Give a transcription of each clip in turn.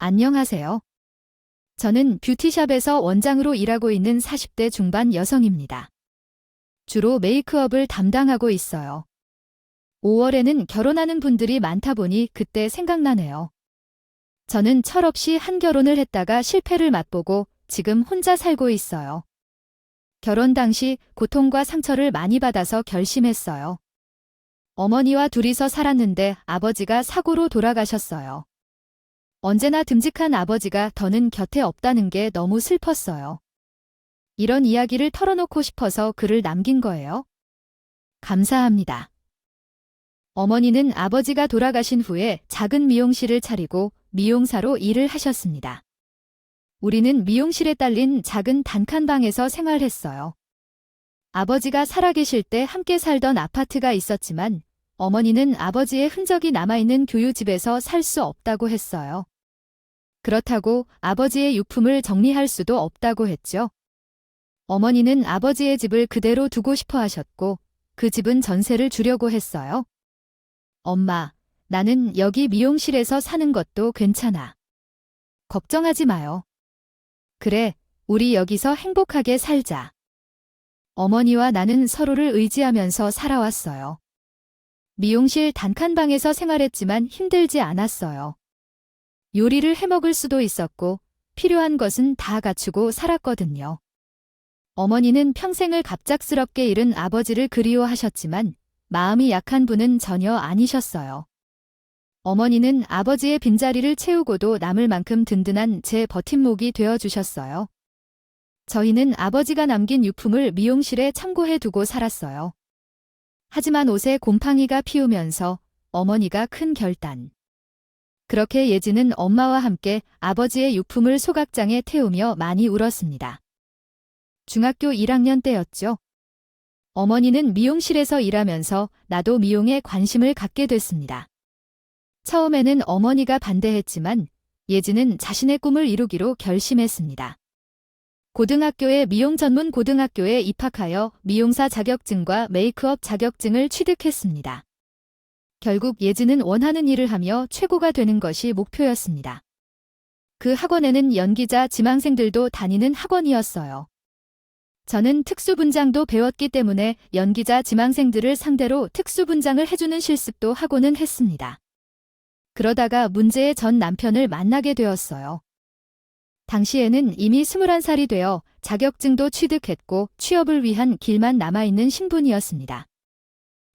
안녕하세요. 저는 뷰티샵에서 원장으로 일하고 있는 40대 중반 여성입니다. 주로 메이크업을 담당하고 있어요. 5월에는 결혼하는 분들이 많다 보니 그때 생각나네요. 저는 철없이 한 결혼을 했다가 실패를 맛보고 지금 혼자 살고 있어요. 결혼 당시 고통과 상처를 많이 받아서 결심했어요. 어머니와 둘이서 살았는데 아버지가 사고로 돌아가셨어요. 언제나 듬직한 아버지가 더는 곁에 없다는 게 너무 슬펐어요. 이런 이야기를 털어놓고 싶어서 글을 남긴 거예요. 감사합니다. 어머니는 아버지가 돌아가신 후에 작은 미용실을 차리고 미용사로 일을 하셨습니다. 우리는 미용실에 딸린 작은 단칸방에서 생활했어요. 아버지가 살아계실 때 함께 살던 아파트가 있었지만 어머니는 아버지의 흔적이 남아있는 교유집에서 살 수 없다고 했어요. 그렇다고 아버지의 유품을 정리할 수도 없다고 했죠. 어머니는 아버지의 집을 그대로 두고 싶어 하셨고 그 집은 전세를 주려고 했어요. 엄마, 나는 여기 미용실에서 사는 것도 괜찮아. 걱정하지 마요. 그래, 우리 여기서 행복하게 살자. 어머니와 나는 서로를 의지하면서 살아왔어요. 미용실 단칸방에서 생활했지만 힘들지 않았어요. 요리를 해먹을 수도 있었고 필요한 것은 다 갖추고 살았거든요. 어머니는 평생을 갑작스럽게 잃은 아버지를 그리워하셨지만 마음이 약한 분은 전혀 아니셨어요. 어머니는 아버지의 빈자리를 채우고도 남을 만큼 든든한 제 버팀목이 되어주셨어요. 저희는 아버지가 남긴 유품을 미용실에 참고해 두고 살았어요. 하지만 옷에 곰팡이가 피우면서 어머니가 큰 결단. 그렇게 예지는 엄마와 함께 아버지의 유품을 소각장에 태우며 많이 울었습니다. 중학교 1학년 때였죠. 어머니는 미용실에서 일하면서 나도 미용에 관심을 갖게 됐습니다. 처음에는 어머니가 반대했지만 예지는 자신의 꿈을 이루기로 결심했습니다. 고등학교의 미용 전문 고등학교에 입학하여 미용사 자격증과 메이크업 자격증을 취득했습니다. 결국 예지는 원하는 일을 하며 최고가 되는 것이 목표였습니다. 그 학원에는 연기자 지망생들도 다니는 학원이었어요. 저는 특수분장도 배웠기 때문에 연기자 지망생들을 상대로 특수분장을 해주는 실습도 하고는 했습니다. 그러다가 문제의 전 남편을 만나게 되었어요. 당시에는 이미 21살이 되어 자격증도 취득했고 취업을 위한 길만 남아있는 신분이었습니다.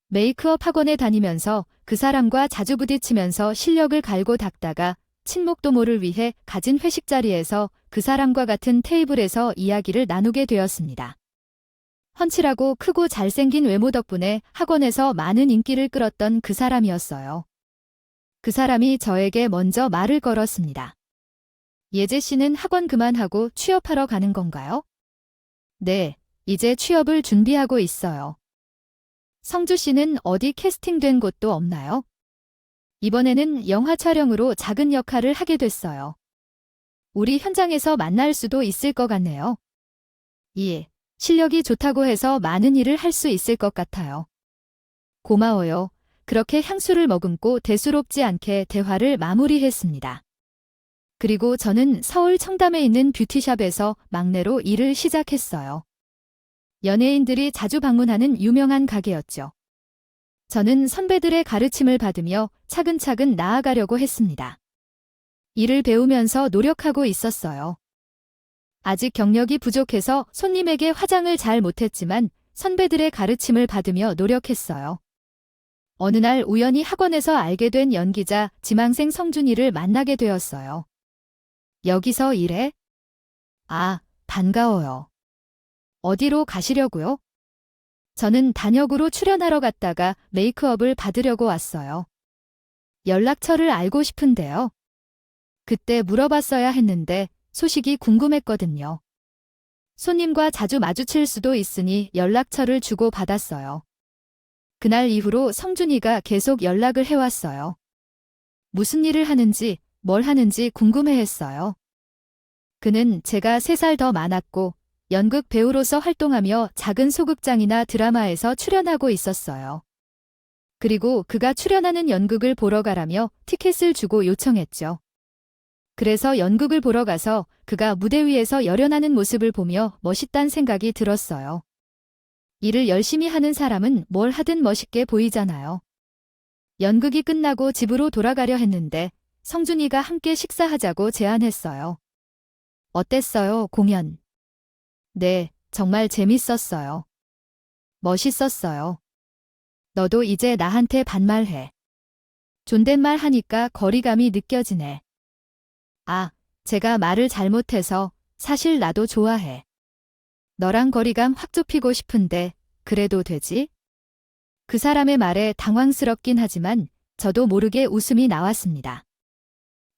메이크업 학원에 다니면서 그 사람과 자주 부딪히면서 실력을 갈고 닦다가 친목도모를 위해 가진 회식 자리에서 그 사람과 같은 테이블에서 이야기를 나누게 되었습니다. 훤칠하고 크고 잘생긴 외모 덕분에 학원에서 많은 인기를 끌었던 그 사람이었어요. 그 사람이 저에게 먼저 말을 걸었습니다. 예재 씨는 학원 그만하고 취업하러 가는 건가요? 네, 이제 취업을 준비하고 있어요. 성주 씨는 어디 캐스팅된 곳도 없나요? 이번에는 영화 촬영으로 작은 역할을 하게 됐어요. 우리 현장에서 만날 수도 있을 것 같네요. 예, 실력이 좋다고 해서 많은 일을 할 수 있을 것 같아요. 고마워요. 그렇게 향수를 머금고 대수롭지 않게 대화를 마무리했습니다. 그리고 저는 서울 청담에 있는 뷰티샵에서 막내로 일을 시작했어요. 연예인들이 자주 방문하는 유명한 가게였죠. 저는 선배들의 가르침을 받으며 차근차근 나아가려고 했습니다. 일을 배우면서 노력하고 있었어요. 아직 경력이 부족해서 손님에게 화장을 잘 못했지만 선배들의 가르침을 받으며 노력했어요. 어느 날 우연히 학원에서 알게 된 연기자 지망생 성준이를 만나게 되었어요. 여기서 일해? 아, 반가워요. 어디로 가시려고요? 저는 단역으로 출연하러 갔다가 메이크업을 받으려고 왔어요. 연락처를 알고 싶은데요. 그때 물어봤어야 했는데 소식이 궁금했거든요. 손님과 자주 마주칠 수도 있으니 연락처를 주고 받았어요. 그날 이후로 성준이가 계속 연락을 해왔어요. 무슨 일을 하는지, 뭘 하는지 궁금해했어요. 그는 제가 3살 더 많았고 연극 배우로서 활동하며 작은 소극장이나 드라마에서 출연하고 있었어요. 그리고 그가 출연하는 연극을 보러 가라며 티켓을 주고 요청했죠. 그래서 연극을 보러 가서 그가 무대 위에서 열연하는 모습을 보며 멋있단 생각이 들었어요. 일을 열심히 하는 사람은 뭘 하든 멋있게 보이잖아요. 연극이 끝나고 집으로 돌아가려 했는데 성준이가 함께 식사하자고 제안했어요. 어땠어요, 공연? 네, 정말 재밌었어요. 멋있었어요. 너도 이제 나한테 반말해. 존댓말 하니까 거리감이 느껴지네. 아, 제가 말을 잘못해서 사실 나도 좋아해. 너랑 거리감 확 좁히고 싶은데 그래도 되지? 그 사람의 말에 당황스럽긴 하지만 저도 모르게 웃음이 나왔습니다.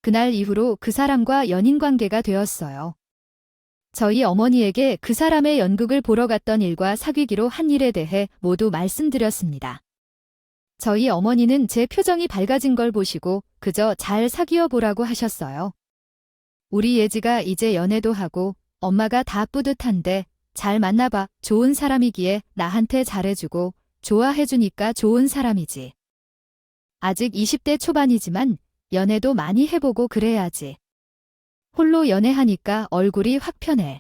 그날 이후로 그 사람과 연인 관계가 되었어요. 저희 어머니에게 그 사람의 연극을 보러 갔던 일과 사귀기로 한 일에 대해 모두 말씀드렸습니다. 저희 어머니는 제 표정이 밝아진 걸 보시고 그저 잘 사귀어 보라고 하셨어요. 우리 예지가 이제 연애도 하고 엄마가 다 뿌듯한데 잘 만나봐. 좋은 사람이기에 나한테 잘해주고 좋아해주니까 좋은 사람이지. 아직 20대 초반이지만 연애도 많이 해보고 그래야지. 홀로 연애하니까 얼굴이 확 편해.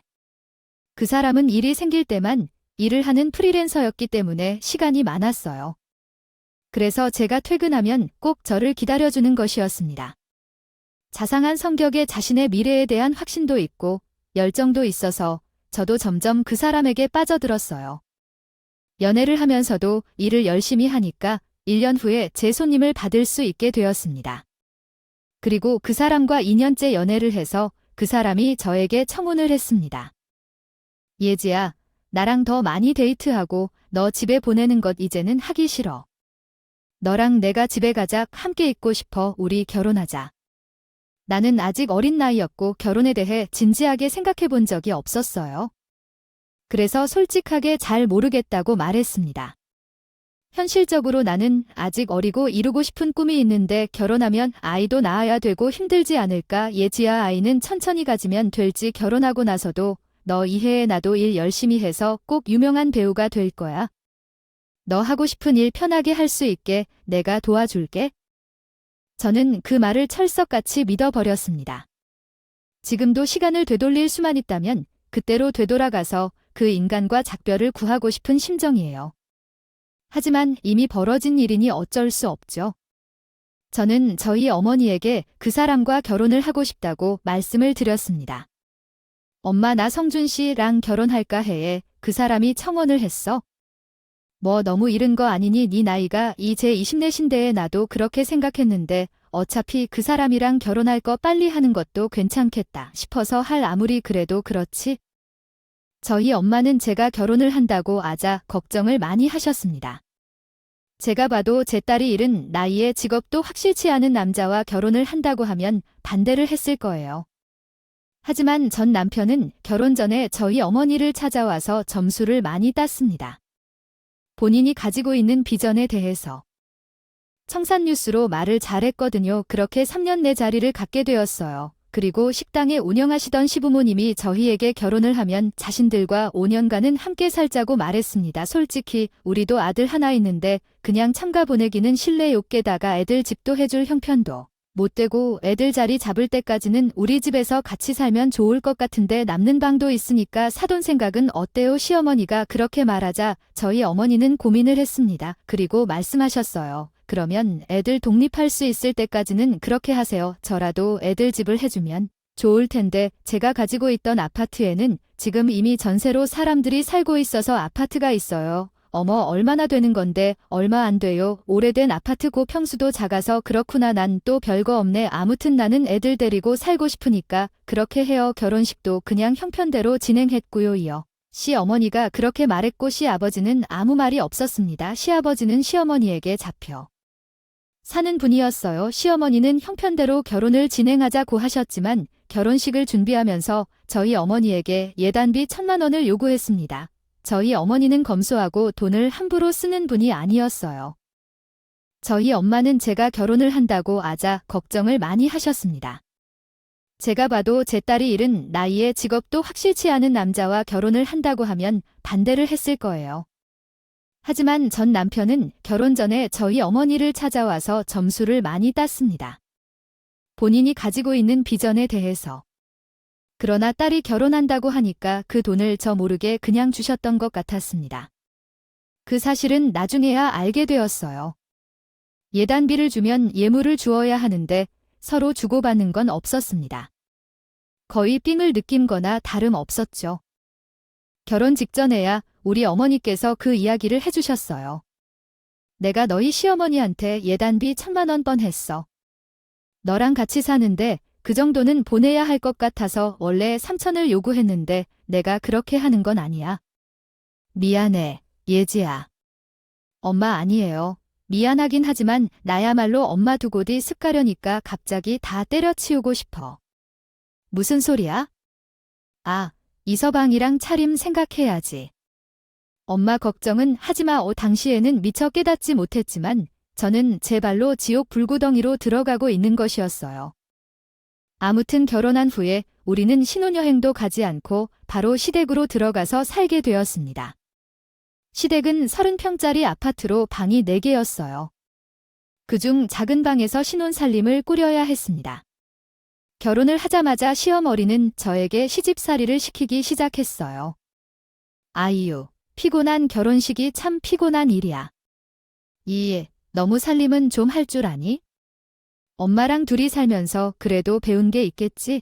그 사람은 일이 생길 때만 일을 하는 프리랜서였기 때문에 시간이 많았어요. 그래서 제가 퇴근하면 꼭 저를 기다려주는 것이었습니다. 자상한 성격에 자신의 미래에 대한 확신도 있고 열정도 있어서 저도 점점 그 사람에게 빠져들었어요. 연애를 하면서도 일을 열심히 하니까 1년 후에 제 손님을 받을 수 있게 되었습니다. 그리고 그 사람과 2년째 연애를 해서 그 사람이 저에게 청혼을 했습니다. 예지야, 나랑 더 많이 데이트하고 너 집에 보내는 것 이제는 하기 싫어. 너랑 내가 집에 가자. 함께 있고 싶어. 우리 결혼하자. 나는 아직 어린 나이였고 결혼에 대해 진지하게 생각해 본 적이 없었어요. 그래서 솔직하게 잘 모르겠다고 말했습니다. 현실적으로 나는 아직 어리고 이루고 싶은 꿈이 있는데 결혼하면 아이도 낳아야 되고 힘들지 않을까. 예지야, 아이는 천천히 가지면 될지. 결혼하고 나서도 너 이해해. 나도 일 열심히 해서 꼭 유명한 배우가 될 거야. 너 하고 싶은 일 편하게 할 수 있게 내가 도와줄게. 저는 그 말을 철석같이 믿어버렸습니다. 지금도 시간을 되돌릴 수만 있다면 그때로 되돌아가서 그 인간과 작별을 구하고 싶은 심정이에요. 하지만 이미 벌어진 일이니 어쩔 수 없죠. 저는 저희 어머니에게 그 사람과 결혼을 하고 싶다고 말씀을 드렸습니다. 엄마, 나 성준 씨랑 결혼할까 해에 그 사람이 청혼을 했어. 뭐 너무 이른 거 아니니? 네 나이가 이제 20내신데에 나도 그렇게 생각했는데 어차피 그 사람이랑 결혼할 거 빨리 하는 것도 괜찮겠다 싶어서 아무리 그래도 그렇지. 저희 엄마는 제가 결혼을 한다고 아자 걱정을 많이 하셨습니다. 제가 봐도 제 딸이 이른 나이에 직업도 확실치 않은 남자와 결혼을 한다고 하면 반대를 했을 거예요. 하지만 전 남편은 결혼 전에 저희 어머니를 찾아와서 점수를 많이 땄습니다. 본인이 가지고 있는 비전에 대해서. 청산뉴스로 말을 잘했거든요. 그렇게 3년 내 자리를 갖게 되었어요. 그리고 식당에 운영하시던 시부모님이 저희에게 결혼을 하면 자신들과 5년간은 함께 살자고 말했습니다. 솔직히 우리도 아들 하나 있는데 그냥 참가 보내기는 실례요. 게다가 애들 집도 해줄 형편도 못 되고 애들 자리 잡을 때까지는 우리 집에서 같이 살면 좋을 것 같은데 남는 방도 있으니까 사돈 생각은 어때요? 시어머니가 그렇게 말하자 저희 어머니는 고민을 했습니다. 그리고 말씀하셨어요. 그러면 애들 독립할 수 있을 때까지는 그렇게 하세요. 저라도 애들 집을 해주면 좋을 텐데 제가 가지고 있던 아파트에는 지금 이미 전세로 사람들이 살고 있어서 아파트가 있어요. 어머, 얼마나 되는 건데? 얼마 안 돼요. 오래된 아파트고 평수도 작아서 그렇구나. 난 또 별거 없네. 아무튼 나는 애들 데리고 살고 싶으니까 그렇게 해요. 결혼식도 그냥 형편대로 진행했고요. 이어 시어머니가 그렇게 말했고 시아버지는 아무 말이 없었습니다. 시아버지는 시어머니에게 잡혀 사는 분이었어요. 시어머니는 형편대로 결혼을 진행하자고 하셨지만 결혼식을 준비하면서 저희 어머니에게 예단비 1,000만 원을 요구했습니다. 저희 어머니는 검소하고 돈을 함부로 쓰는 분이 아니었어요. 저희 엄마는 제가 결혼을 한다고 아자 걱정을 많이 하셨습니다. 제가 봐도 제 딸이 이른 나이에 직업도 확실치 않은 남자와 결혼을 한다고 하면 반대를 했을 거예요. 하지만 전 남편은 결혼 전에 저희 어머니를 찾아와서 점수를 많이 땄습니다. 본인이 가지고 있는 비전에 대해서. 그러나 딸이 결혼한다고 하니까 그 돈을 저 모르게 그냥 주셨던 것 같았습니다. 그 사실은 나중에야 알게 되었어요. 예단비를 주면 예물을 주어야 하는데 서로 주고받는 건 없었습니다. 거의 삥을 느낀 거나 다름 없었죠. 결혼 직전에야 우리 어머니께서 그 이야기를 해주셨어요. 내가 너희 시어머니한테 예단비 1,000만 원 뻔했어. 너랑 같이 사는데 그 정도는 보내야 할 것 같아서 원래 3,000을 요구했는데 내가 그렇게 하는 건 아니야. 미안해, 예지야. 엄마 아니에요. 미안하긴 하지만 나야말로 엄마 두고 뒤 습가려니까 갑자기 다 때려치우고 싶어. 무슨 소리야? 아, 이서방이랑 차림 생각해야지. 엄마 걱정은 하지마. 당시에는 미처 깨닫지 못했지만 저는 제 발로 지옥 불구덩이로 들어가고 있는 것이었어요. 아무튼 결혼한 후에 우리는 신혼여행도 가지 않고 바로 시댁으로 들어가서 살게 되었습니다. 시댁은 30평짜리 아파트로 방이 4개였어요. 그중 작은 방에서 신혼살림을 꾸려야 했습니다. 결혼을 하자마자 시어머니는 저에게 시집살이를 시키기 시작했어요. 아이유, 피곤한 결혼식이 참 피곤한 일이야. 너무 살림은 좀 할 줄 아니? 엄마랑 둘이 살면서 그래도 배운 게 있겠지?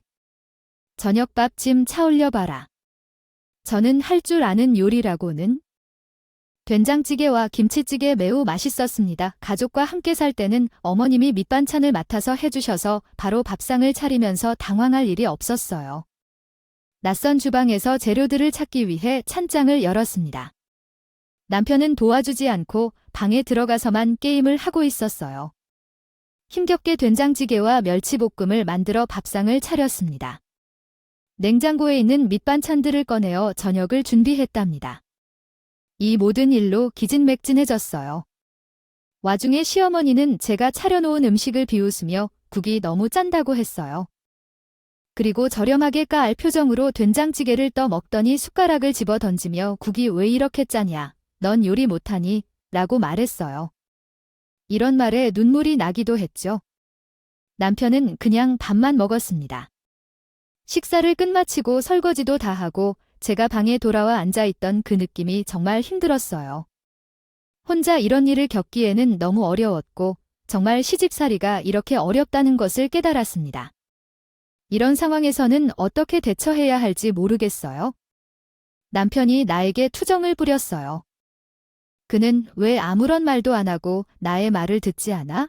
저녁밥 좀 차올려봐라. 저는 할 줄 아는 요리라고는? 된장찌개와 김치찌개 매우 맛있었습니다. 가족과 함께 살 때는 어머님이 밑반찬을 맡아서 해주셔서 바로 밥상을 차리면서 당황할 일이 없었어요. 낯선 주방에서 재료들을 찾기 위해 찬장을 열었습니다. 남편은 도와주지 않고 방에 들어가서만 게임을 하고 있었어요. 힘겹게 된장찌개와 멸치볶음을 만들어 밥상을 차렸습니다. 냉장고에 있는 밑반찬들을 꺼내어 저녁을 준비했답니다. 이 모든 일로 기진맥진해졌어요. 와중에 시어머니는 제가 차려놓은 음식을 비웃으며 국이 너무 짠다고 했어요. 그리고 저렴하게 까알 표정으로 된장찌개를 떠 먹더니 숟가락을 집어 던지며 국이 왜 이렇게 짜냐, 넌 요리 못하니? 라고 말했어요. 이런 말에 눈물이 나기도 했죠. 남편은 그냥 밥만 먹었습니다. 식사를 끝마치고 설거지도 다 하고 제가 방에 돌아와 앉아있던 그 느낌이 정말 힘들었어요. 혼자 이런 일을 겪기에는 너무 어려웠고 정말 시집살이가 이렇게 어렵다는 것을 깨달았습니다. 이런 상황에서는 어떻게 대처해야 할지 모르겠어요. 남편이 나에게 투정을 부렸어요. 그는 왜 아무런 말도 안 하고 나의 말을 듣지 않아?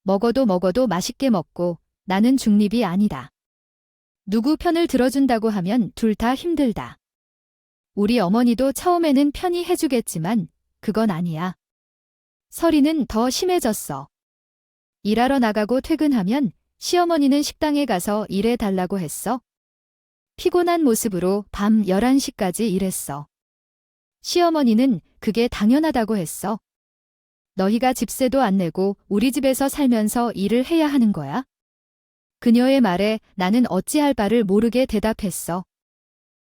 먹어도 맛있게 먹고 나는 중립이 아니다. 누구 편을 들어준다고 하면 둘 다 힘들다. 우리 어머니도 처음에는 편히 해주겠지만 그건 아니야. 서리는 더 심해졌어. 일하러 나가고 퇴근하면 시어머니는 식당에 가서 일해달라고 했어. 피곤한 모습으로 밤 11시까지 일했어. 시어머니는 그게 당연하다고 했어. 너희가 집세도 안 내고 우리 집에서 살면서 일을 해야 하는 거야? 그녀의 말에 나는 어찌할 바를 모르게 대답했어.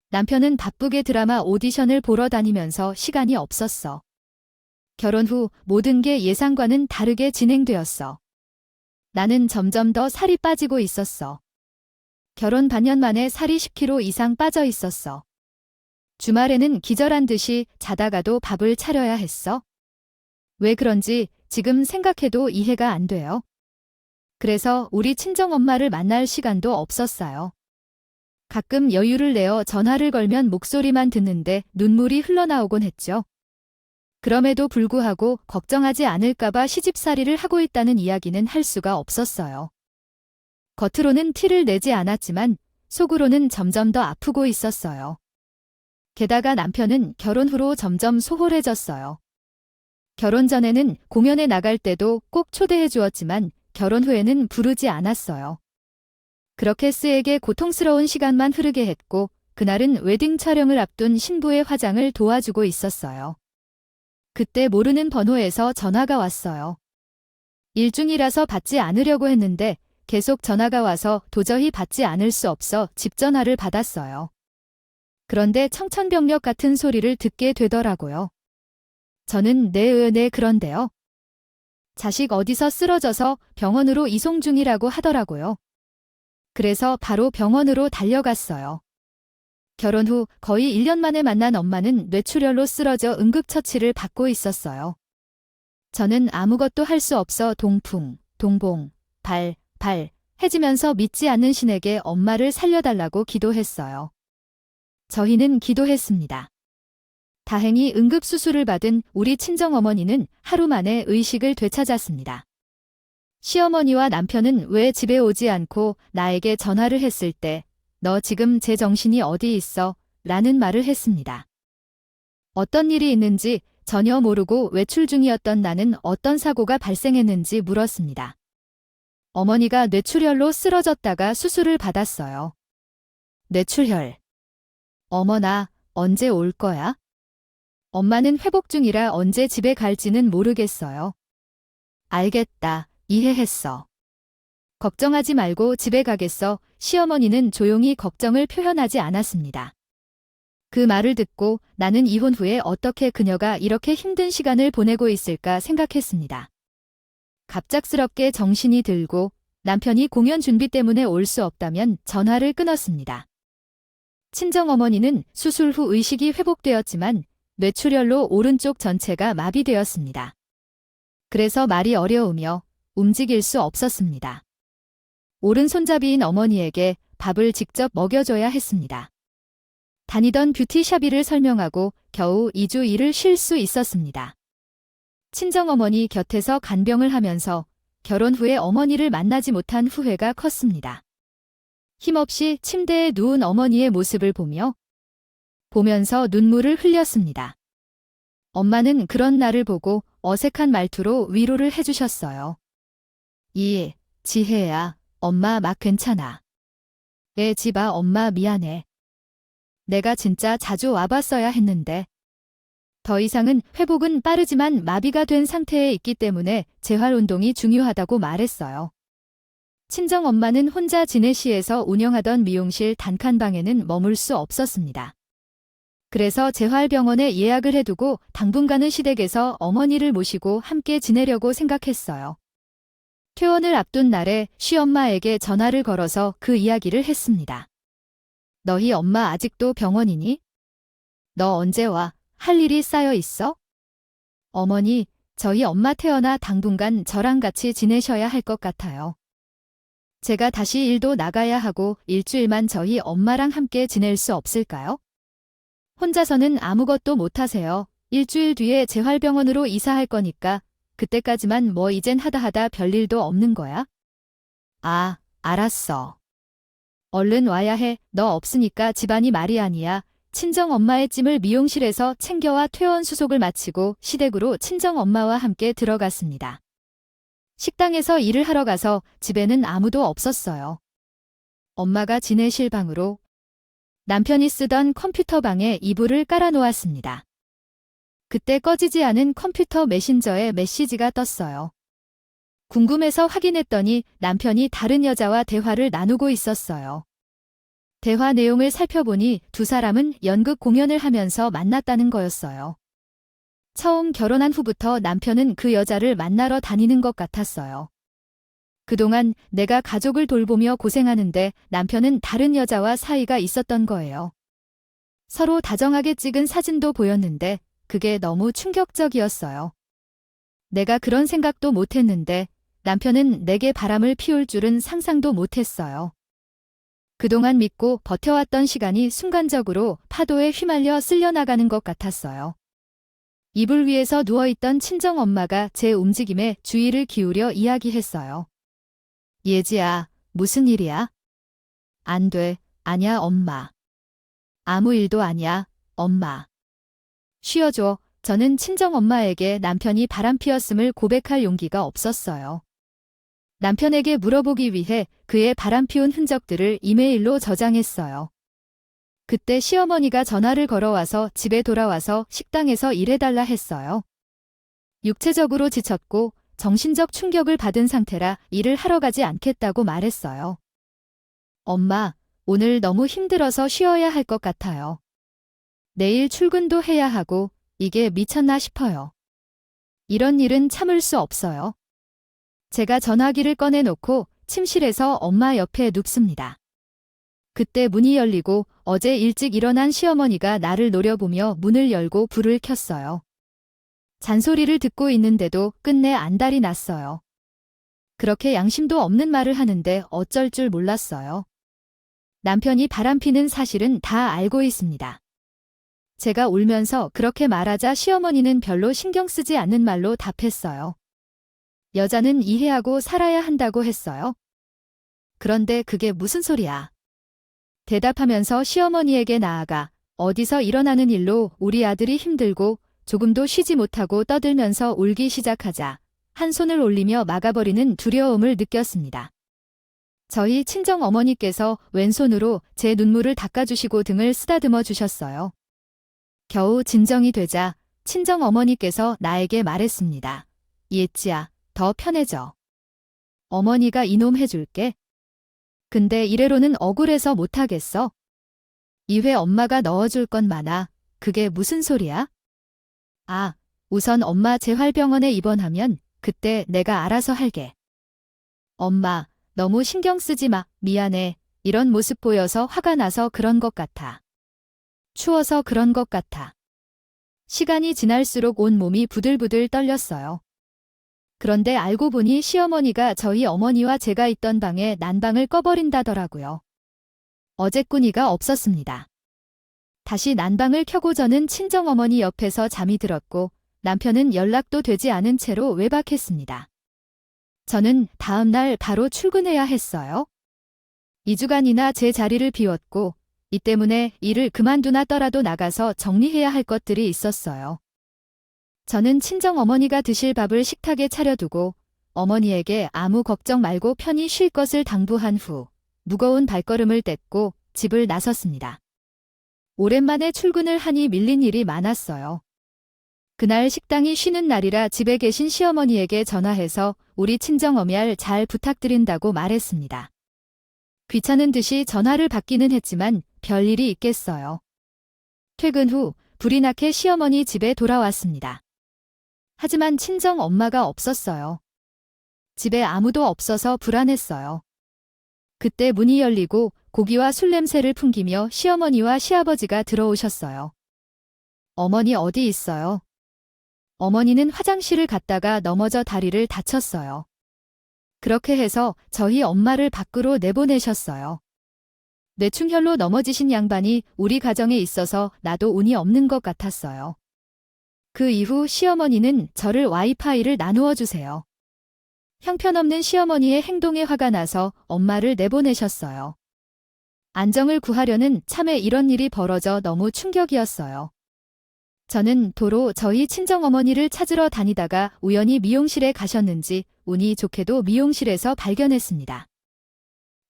남편은 바쁘게 드라마 오디션을 보러 다니면서 시간이 없었어. 결혼 후 모든 게 예상과는 다르게 진행되었어. 나는 점점 더 살이 빠지고 있었어. 결혼 반년 만에 살이 10kg 이상 빠져 있었어. 주말에는 기절한 듯이 자다가도 밥을 차려야 했어. 왜 그런지 지금 생각해도 이해가 안 돼요. 그래서 우리 친정엄마를 만날 시간도 없었어요. 가끔 여유를 내어 전화를 걸면 목소리만 듣는데 눈물이 흘러나오곤 했죠. 그럼에도 불구하고 걱정하지 않을까봐 시집살이를 하고 있다는 이야기는 할 수가 없었어요. 겉으로는 티를 내지 않았지만 속으로는 점점 더 아프고 있었어요. 게다가 남편은 결혼 후로 점점 소홀해졌어요. 결혼 전에는 공연에 나갈 때도 꼭 초대해 주었지만 결혼 후에는 부르지 않았어요. 그렇게 스에게 고통스러운 시간만 흐르게 했고 그날은 웨딩 촬영을 앞둔 신부의 화장을 도와주고 있었어요. 그때 모르는 번호에서 전화가 왔어요. 일중이라서 받지 않으려고 했는데 계속 전화가 와서 도저히 받지 않을 수 없어 집 전화를 받았어요. 그런데 청천벽력 같은 소리를 듣게 되더라고요. 저는 네 그런데요. 자식 어디서 쓰러져서 병원으로 이송 중이라고 하더라고요. 그래서 바로 병원으로 달려갔어요. 결혼 후 거의 1년 만에 만난 엄마는 뇌출혈로 쓰러져 응급처치를 받고 있었어요. 저는 아무것도 할 수 없어 동풍, 동봉, 발 해지면서 믿지 않는 신에게 엄마를 살려달라고 기도했어요. 저희는 기도했습니다. 다행히 응급수술을 받은 우리 친정어머니는 하루 만에 의식을 되찾았습니다. 시어머니와 남편은 왜 집에 오지 않고 나에게 전화를 했을 때 너 지금 제 정신이 어디 있어? 라는 말을 했습니다. 어떤 일이 있는지 전혀 모르고 외출 중이었던 나는 어떤 사고가 발생했는지 물었습니다. 어머니가 뇌출혈로 쓰러졌다가 수술을 받았어요. 뇌출혈. 어머나, 언제 올 거야? 엄마는 회복 중이라 언제 집에 갈지는 모르겠어요. 알겠다, 이해했어. 걱정하지 말고 집에 가겠어. 시어머니는 조용히 걱정을 표현하지 않았습니다. 그 말을 듣고 나는 이혼 후에 어떻게 그녀가 이렇게 힘든 시간을 보내고 있을까 생각했습니다. 갑작스럽게 정신이 들고 남편이 공연 준비 때문에 올 수 없다면 전화를 끊었습니다. 친정어머니는 수술 후 의식이 회복되었지만 뇌출혈로 오른쪽 전체가 마비되었습니다. 그래서 말이 어려우며 움직일 수 없었습니다. 오른손잡이인 어머니에게 밥을 직접 먹여줘야 했습니다. 다니던 뷰티샵 일을 설명하고 겨우 2주 일을 쉴 수 있었습니다. 친정어머니 곁에서 간병을 하면서 결혼 후에 어머니를 만나지 못한 후회가 컸습니다. 힘없이 침대에 누운 어머니의 모습을 보면서 눈물을 흘렸습니다. 엄마는 그런 나를 보고 어색한 말투로 위로를 해주셨어요. 지혜야, 엄마 막 괜찮아. 지바 엄마 미안해. 내가 진짜 자주 와봤어야 했는데. 더 이상은 회복은 빠르지만 마비가 된 상태에 있기 때문에 재활운동이 중요하다고 말했어요. 친정엄마는 혼자 진해시에서 운영하던 미용실 단칸방에는 머물 수 없었습니다. 그래서 재활병원에 예약을 해두고 당분간은 시댁에서 어머니를 모시고 함께 지내려고 생각했어요. 퇴원을 앞둔 날에 시엄마에게 전화를 걸어서 그 이야기를 했습니다. 너희 엄마 아직도 병원이니? 너 언제 와? 할 일이 쌓여 있어? 어머니, 저희 엄마 태어나 당분간 저랑 같이 지내셔야 할 것 같아요. 제가 다시 일도 나가야 하고 일주일만 저희 엄마랑 함께 지낼 수 없을까요? 혼자서는 아무것도 못하세요. 일주일 뒤에 재활병원으로 이사할 거니까 그때까지만 뭐 이젠 하다 별일도 없는 거야? 아, 알았어. 얼른 와야 해. 너 없으니까 집안이 말이 아니야. 친정엄마의 찜을 미용실에서 챙겨와 퇴원 수속을 마치고 시댁으로 친정엄마와 함께 들어갔습니다. 식당에서 일을 하러 가서 집에는 아무도 없었어요. 엄마가 지내실 방으로 남편이 쓰던 컴퓨터 방에 이불을 깔아놓았습니다. 그때 꺼지지 않은 컴퓨터 메신저에 메시지가 떴어요. 궁금해서 확인했더니 남편이 다른 여자와 대화를 나누고 있었어요. 대화 내용을 살펴보니 두 사람은 연극 공연을 하면서 만났다는 거였어요. 처음 결혼한 후부터 남편은 그 여자를 만나러 다니는 것 같았어요. 그동안 내가 가족을 돌보며 고생하는데 남편은 다른 여자와 사이가 있었던 거예요. 서로 다정하게 찍은 사진도 보였는데 그게 너무 충격적이었어요. 내가 그런 생각도 못했는데 남편은 내게 바람을 피울 줄은 상상도 못했어요. 그동안 믿고 버텨왔던 시간이 순간적으로 파도에 휘말려 쓸려나가는 것 같았어요. 이불 위에서 누워있던 친정엄마가 제 움직임에 주의를 기울여 이야기했어요. 예지야, 무슨 일이야? 안 돼, 아냐 엄마. 아무 일도 아니야, 엄마. 쉬어줘. 저는 친정엄마에게 남편이 바람피웠음을 고백할 용기가 없었어요. 남편에게 물어보기 위해 그의 바람피운 흔적들을 이메일로 저장했어요. 그때 시어머니가 전화를 걸어와서 집에 돌아와서 식당에서 일해달라 했어요. 육체적으로 지쳤고 정신적 충격을 받은 상태라 일을 하러 가지 않겠다고 말했어요. 엄마, 오늘 너무 힘들어서 쉬어야 할 것 같아요. 내일 출근도 해야 하고 이게 미쳤나 싶어요. 이런 일은 참을 수 없어요. 제가 전화기를 꺼내놓고 침실에서 엄마 옆에 눕습니다. 그때 문이 열리고 어제 일찍 일어난 시어머니가 나를 노려보며 문을 열고 불을 켰어요. 잔소리를 듣고 있는데도 끝내 안달이 났어요. 그렇게 양심도 없는 말을 하는데 어쩔 줄 몰랐어요. 남편이 바람피는 사실은 다 알고 있습니다. 제가 울면서 그렇게 말하자 시어머니는 별로 신경 쓰지 않는 말로 답했어요. 여자는 이해하고 살아야 한다고 했어요. 그런데 그게 무슨 소리야? 대답하면서 시어머니에게 나아가 어디서 일어나는 일로 우리 아들이 힘들고 조금도 쉬지 못하고 떠들면서 울기 시작하자 한 손을 올리며 막아버리는 두려움을 느꼈습니다. 저희 친정 어머니께서 왼손으로 제 눈물을 닦아주시고 등을 쓰다듬어 주셨어요. 겨우 진정이 되자 친정 어머니께서 나에게 말했습니다. 예지야, 더 편해져. 어머니가 이놈 해줄게. 근데 이래로는 억울해서 못하겠어. 이회 엄마가 넣어줄 건 많아. 그게 무슨 소리야? 아, 우선 엄마 재활병원에 입원하면 그때 내가 알아서 할게. 엄마, 너무 신경 쓰지 마. 미안해. 이런 모습 보여서 화가 나서 그런 것 같아. 추워서 그런 것 같아. 시간이 지날수록 온 몸이 부들부들 떨렸어요. 그런데 알고 보니 시어머니가 저희 어머니와 제가 있던 방에 난방을 꺼버린다더라고요. 어제꾸니가 없었습니다. 다시 난방을 켜고 저는 친정어머니 옆에서 잠이 들었고 남편은 연락도 되지 않은 채로 외박했습니다. 저는 다음 날 바로 출근해야 했어요. 2주간이나 제 자리를 비웠고 이 때문에 일을 그만두나 떠라도 나가서 정리해야 할 것들이 있었어요. 저는 친정어머니가 드실 밥을 식탁에 차려두고 어머니에게 아무 걱정 말고 편히 쉴 것을 당부한 후 무거운 발걸음을 뗐고 집을 나섰습니다. 오랜만에 출근을 하니 밀린 일이 많았어요. 그날 식당이 쉬는 날이라 집에 계신 시어머니에게 전화해서 우리 친정어미알 잘 부탁드린다고 말했습니다. 귀찮은 듯이 전화를 받기는 했지만 별일이 있겠어요. 퇴근 후 불이 나게 시어머니 집에 돌아왔습니다. 하지만 친정 엄마가 없었어요. 집에 아무도 없어서 불안했어요. 그때 문이 열리고 고기와 술 냄새를 풍기며 시어머니와 시아버지가 들어오셨어요. 어머니 어디 있어요? 어머니는 화장실을 갔다가 넘어져 다리를 다쳤어요. 그렇게 해서 저희 엄마를 밖으로 내보내셨어요. 뇌충혈로 넘어지신 양반이 우리 가정에 있어서 나도 운이 없는 것 같았어요. 그 이후 시어머니는 저를 와이파이를 나누어 주세요. 형편없는 시어머니의 행동에 화가 나서 엄마를 내보내셨어요. 안정을 구하려는 참에 이런 일이 벌어져 너무 충격이었어요. 저는 도로 저희 친정어머니를 찾으러 다니다가 우연히 미용실에 가셨는지 운이 좋게도 미용실에서 발견했습니다.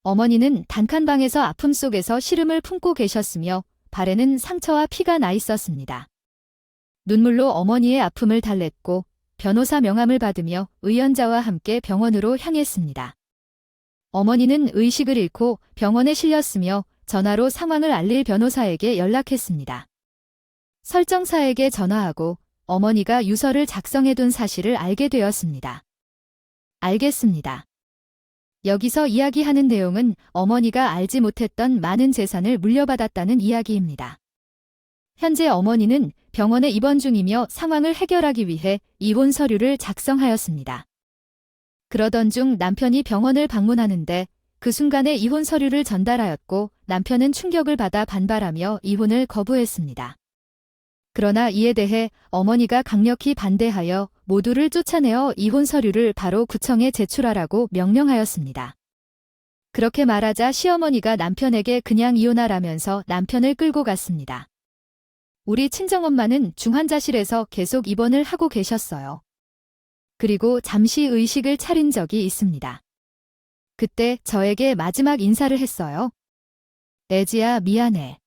어머니는 단칸방에서 아픔 속에서 시름을 품고 계셨으며 발에는 상처와 피가 나 있었습니다. 눈물로 어머니의 아픔을 달랬고 변호사 명함을 받으며 의연자와 함께 병원으로 향했습니다. 어머니는 의식을 잃고 병원에 실렸으며 전화로 상황을 알릴 변호사에게 연락했습니다. 설정사에게 전화하고 어머니가 유서를 작성해둔 사실을 알게 되었습니다. 알겠습니다. 여기서 이야기하는 내용은 어머니가 알지 못했던 많은 재산을 물려받았다는 이야기입니다. 현재 어머니는 병원에 입원 중이며 상황을 해결하기 위해 이혼 서류를 작성하였습니다. 그러던 중 남편이 병원을 방문하는데 그 순간에 이혼 서류를 전달하였고 남편은 충격을 받아 반발하며 이혼을 거부했습니다. 그러나 이에 대해 어머니가 강력히 반대하여 모두를 쫓아내어 이혼 서류를 바로 구청에 제출하라고 명령하였습니다. 그렇게 말하자 시어머니가 남편에게 그냥 이혼하라면서 남편을 끌고 갔습니다. 우리 친정엄마는 중환자실에서 계속 입원을 하고 계셨어요. 그리고 잠시 의식을 차린 적이 있습니다. 그때 저에게 마지막 인사를 했어요. 애지야, 미안해.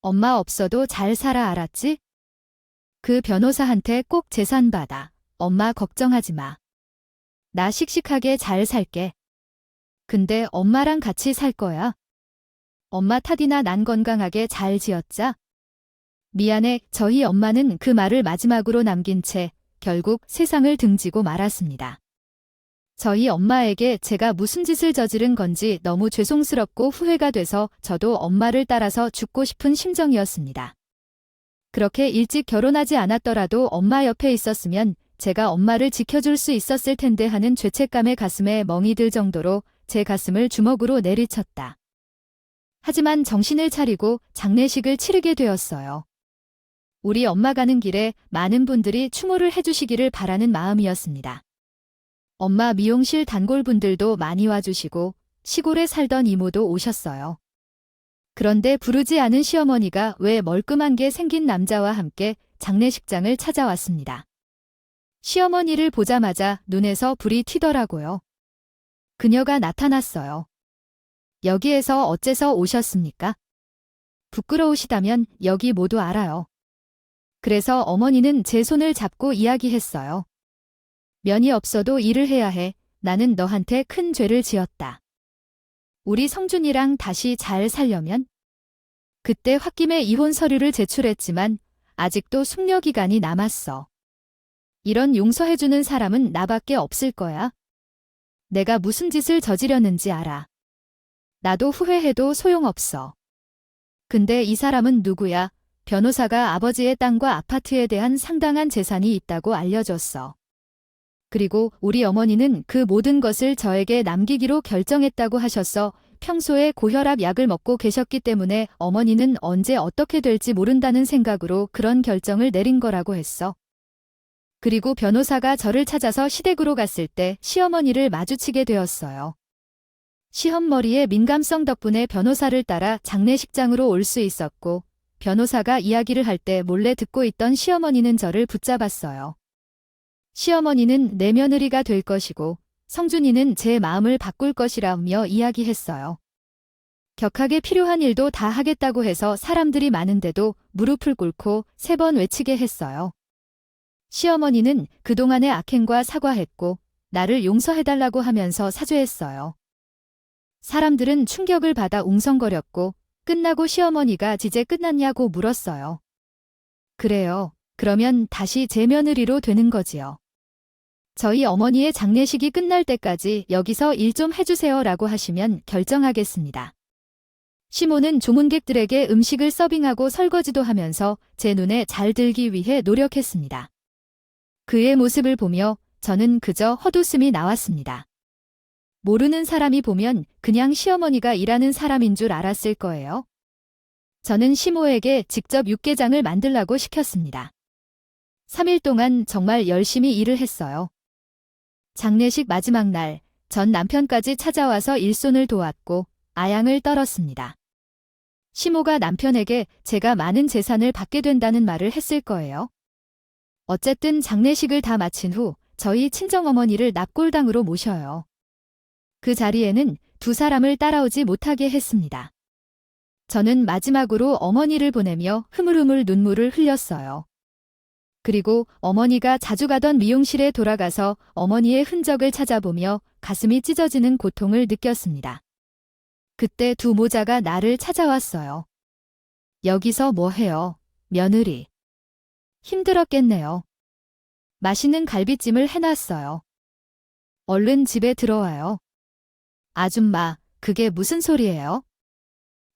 엄마 없어도 잘 살아, 알았지? 그 변호사한테 꼭 재산 받아. 엄마 걱정하지 마. 나 씩씩하게 잘 살게. 근데 엄마랑 같이 살 거야. 엄마 탓이나 난 건강하게 잘 지었자. 미안해. 저희 엄마는 그 말을 마지막으로 남긴 채 결국 세상을 등지고 말았습니다. 저희 엄마에게 제가 무슨 짓을 저지른 건지 너무 죄송스럽고 후회가 돼서 저도 엄마를 따라서 죽고 싶은 심정이었습니다. 그렇게 일찍 결혼하지 않았더라도 엄마 옆에 있었으면 제가 엄마를 지켜줄 수 있었을 텐데 하는 죄책감에 가슴에 멍이 들 정도로 제 가슴을 주먹으로 내리쳤다. 하지만 정신을 차리고 장례식을 치르게 되었어요. 우리 엄마 가는 길에 많은 분들이 추모를 해주시기를 바라는 마음이었습니다. 엄마 미용실 단골분들도 많이 와주시고 시골에 살던 이모도 오셨어요. 그런데 부르지 않은 시어머니가 왜 멀끔한 게 생긴 남자와 함께 장례식장을 찾아왔습니다. 시어머니를 보자마자 눈에서 불이 튀더라고요. 그녀가 나타났어요. 여기에서 어째서 오셨습니까? 부끄러우시다면 여기 모두 알아요. 그래서 어머니는 제 손을 잡고 이야기했어요. 면이 없어도 일을 해야 해. 나는 너한테 큰 죄를 지었다. 우리 성준이랑 다시 잘 살려면? 그때 홧김에 이혼 서류를 제출했지만 아직도 숙려 기간이 남았어. 이런 용서해주는 사람은 나밖에 없을 거야. 내가 무슨 짓을 저지렸는지 알아. 나도 후회해도 소용없어. 근데 이 사람은 누구야? 변호사가 아버지의 땅과 아파트에 대한 상당한 재산이 있다고 알려줬어. 그리고 우리 어머니는 그 모든 것을 저에게 남기기로 결정했다고 하셨어. 평소에 고혈압 약을 먹고 계셨기 때문에 어머니는 언제 어떻게 될지 모른다는 생각으로 그런 결정을 내린 거라고 했어. 그리고 변호사가 저를 찾아서 시댁으로 갔을 때 시어머니를 마주치게 되었어요. 시험머리의 민감성 덕분에 변호사를 따라 장례식장으로 올 수 있었고 변호사가 이야기를 할 때 몰래 듣고 있던 시어머니는 저를 붙잡았어요. 시어머니는 내 며느리가 될 것이고 성준이는 제 마음을 바꿀 것이라며 이야기했어요. 격하게 필요한 일도 다 하겠다고 해서 사람들이 많은데도 무릎을 꿇고 3번 외치게 했어요. 시어머니는 그동안의 악행과 사과했고 나를 용서해달라고 하면서 사죄했어요. 사람들은 충격을 받아 웅성거렸고 끝나고 시어머니가 이제 끝났냐고 물었어요. 그래요. 그러면 다시 제 며느리로 되는 거지요. 저희 어머니의 장례식이 끝날 때까지 여기서 일 좀 해주세요 라고 하시면 결정하겠습니다. 시모는 조문객들에게 음식을 서빙하고 설거지도 하면서 제 눈에 잘 들기 위해 노력했습니다. 그의 모습을 보며 저는 그저 헛웃음이 나왔습니다. 모르는 사람이 보면 그냥 시어머니가 일하는 사람인 줄 알았을 거예요. 저는 시모에게 직접 육개장을 만들라고 시켰습니다. 3일 동안 정말 열심히 일을 했어요. 장례식 마지막 날, 전 남편까지 찾아와서 일손을 도왔고 아양을 떨었습니다. 시모가 남편에게 제가 많은 재산을 받게 된다는 말을 했을 거예요. 어쨌든 장례식을 다 마친 후 저희 친정어머니를 납골당으로 모셔요. 그 자리에는 2사람을 따라오지 못하게 했습니다. 저는 마지막으로 어머니를 보내며 흐물흐물 눈물을 흘렸어요. 그리고 어머니가 자주 가던 미용실에 돌아가서 어머니의 흔적을 찾아보며 가슴이 찢어지는 고통을 느꼈습니다. 그때 2 모자가 나를 찾아왔어요. 여기서 뭐 해요, 며느리. 힘들었겠네요. 맛있는 갈비찜을 해놨어요. 얼른 집에 들어와요. 아줌마, 그게 무슨 소리예요?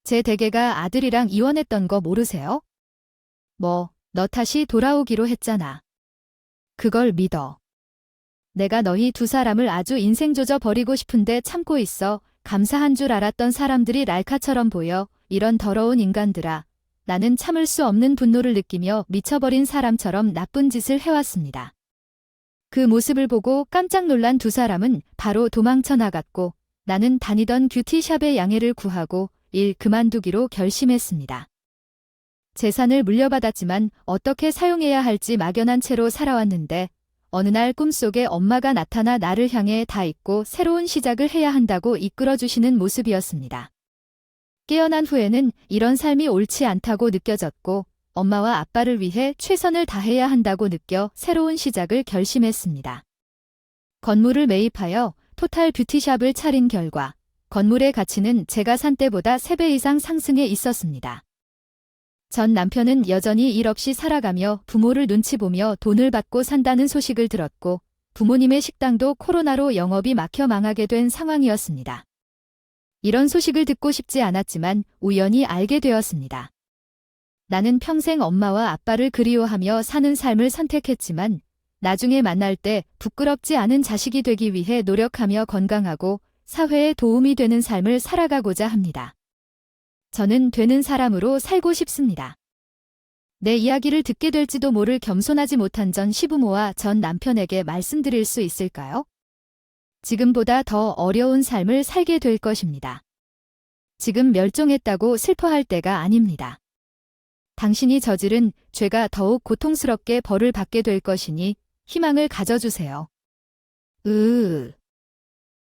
제 대개가 아들이랑 이혼했던 거 모르세요? 너 다시 돌아오기로 했잖아. 그걸 믿어. 내가 너희 2사람을 아주 인생 조져 버리고 싶은데 참고 있어. 감사한 줄 알았던 사람들이 랄카처럼 보여. 이런 더러운 인간들아. 나는 참을 수 없는 분노를 느끼며 미쳐버린 사람처럼 나쁜 짓을 해왔습니다. 그 모습을 보고 깜짝 놀란 2사람은 바로 도망쳐 나갔고 나는 다니던 뷰티샵의 양해를 구하고 일 그만두기로 결심했습니다. 재산을 물려받았지만 어떻게 사용해야 할지 막연한 채로 살아왔는데 어느 날 꿈속에 엄마가 나타나 나를 향해 다 잊고 새로운 시작을 해야 한다고 이끌어주시는 모습이었습니다. 깨어난 후에는 이런 삶이 옳지 않다고 느껴졌고 엄마와 아빠를 위해 최선을 다해야 한다고 느껴 새로운 시작을 결심했습니다. 건물을 매입하여 토탈 뷰티샵을 차린 결과 건물의 가치는 제가 산 때보다 3배 이상 상승해 있었습니다. 전 남편은 여전히 일 없이 살아가며 부모를 눈치 보며 돈을 받고 산다는 소식을 들었고 부모님의 식당도 코로나로 영업이 막혀 망하게 된 상황이었습니다. 이런 소식을 듣고 싶지 않았지만 우연히 알게 되었습니다. 나는 평생 엄마와 아빠를 그리워하며 사는 삶을 선택했지만 나중에 만날 때 부끄럽지 않은 자식이 되기 위해 노력하며 건강하고 사회에 도움이 되는 삶을 살아가고자 합니다. 저는 되는 사람으로 살고 싶습니다. 내 이야기를 듣게 될지도 모를 겸손하지 못한 전 시부모와 전 남편에게 말씀드릴 수 있을까요? 지금보다 더 어려운 삶을 살게 될 것입니다. 지금 멸종했다고 슬퍼할 때가 아닙니다. 당신이 저지른 죄가 더욱 고통스럽게 벌을 받게 될 것이니 희망을 가져주세요.